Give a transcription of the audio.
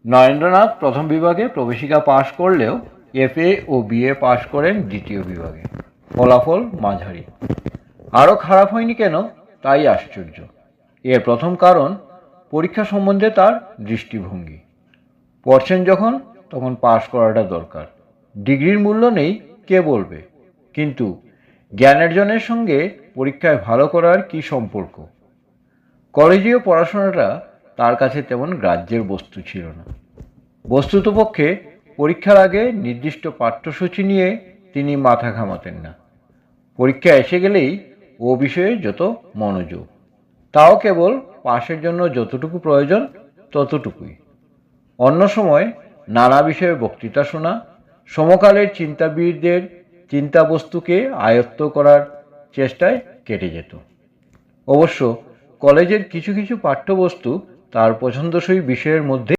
নরেন্দ্রনাথ প্রথম বিভাগে প্রবেশিকা পাশ করলেও এফএ ও বিএ পাশ করেন দ্বিতীয় বিভাগে। ফলাফল মাঝারি। আরও খারাপ হয়নি কেন তাই আশ্চর্য। এর প্রথম কারণ পরীক্ষা সম্বন্ধে তার দৃষ্টিভঙ্গি। পড়ছেন যখন তখন পাশ করাটা দরকার। ডিগ্রির মূল্য নেই কে বলবে, কিন্তু জ্ঞানার্জনের সঙ্গে পরীক্ষায় ভালো করার কি সম্পর্ক? কলেজীয় পড়াশোনাটা তার কাছে তেমন গ্রাহ্যের বস্তু ছিল না। বস্তুতপক্ষে পরীক্ষার আগে নির্দিষ্ট পাঠ্যসূচি নিয়ে তিনি মাথা ঘামাতেন না। পরীক্ষা এসে গেলেই ও বিষয়ে যত মনোযোগ, তাও কেবল পাশের জন্য যতটুকু প্রয়োজন ততটুকুই। অন্য সময় নানা বিষয়ে বক্তৃতা শোনা, সমকালের চিন্তাবিদদের চিন্তাবস্তুকে আয়ত্ত করার চেষ্টায় কেটে যেত। অবশ্য কলেজের কিছু কিছু পাঠ্যবস্তু তার পছন্দসই বিষয়ের মধ্যে